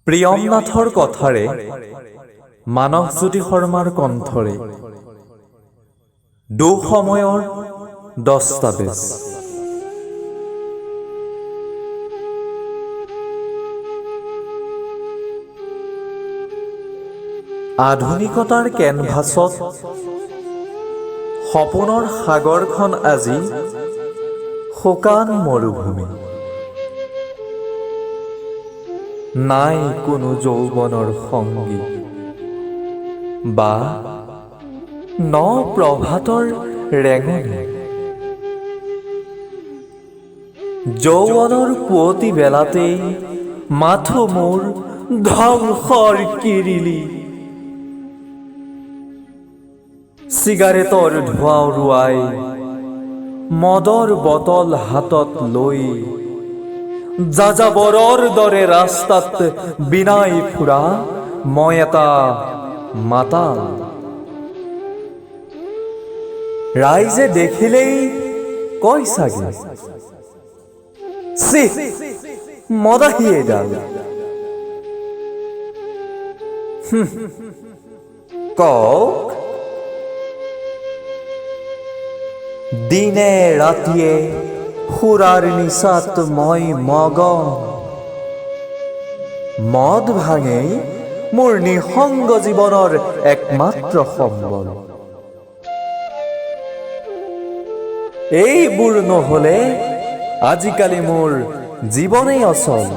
প্ৰিয়মনাথৰ কথাৰে মানসজ্যোতি শৰ্মাৰ কণ্ঠৰে দুঃসময়ৰ দস্তাবেজ। আধুনিকতাৰ কেনভাছত সপোনৰ সাগৰখন আজি শুকান মৰুভূমি। নাই কোনো যৌৱনৰ সংগী বা ন প্ৰভাতৰ ৰেঙনি। যৌৱনৰ পুৱতি বেলাতেই মাথো মোৰ ধ্বংসৰ কিৰিলি। চিগাৰেটৰ ধোঁৱা উৰুৱাই মদৰ বটল হাতত লৈ যাযাবৰৰ দৰে ৰাস্তাত বিনাই ফুৰা মই এটা মাতাল। ৰাইজে দেখিলেই কয় চাগে, ছি মদাহী এডাল। কওক, দিনে ৰাতিয়ে সুৰাৰ নিচাত মই মগন। মদ ভাঙেই মোৰ নিঃসংগ জীৱনৰ একমাত্ৰ সম্বল। এইবোৰ নহলে আজিকালি মোৰ জীৱনেই অচল।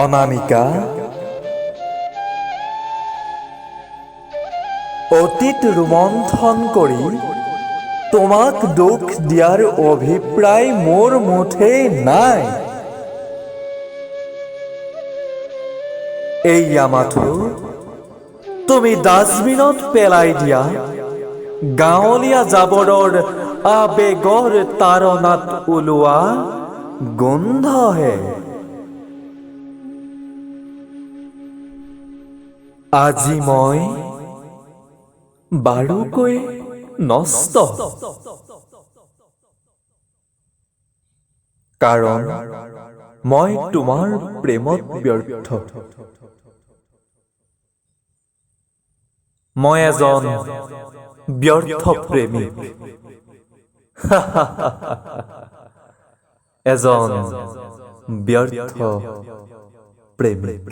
অনামিকা, অতীত ৰোমন্থন কৰি তোমাক দুখ দিয়াৰ অভিপ্ৰায় মোৰ মুঠেই নাই। এইয়া মাথো তুমি ডাষ্টবিনত পেলাই দিয়া গাঁৱলীয়া জাবৰৰ আবেগৰ তাৰণাত ওলোৱা গোন্ধহে। আজি মই বাৰুকৈ নষ্ট, কাৰণ মই তোমাৰ প্ৰেমত ব্যৰ্থ। মই এজন ব্যৰ্থ প্ৰেমিক, এজন ব্যৰ্থ প্ৰেমিক।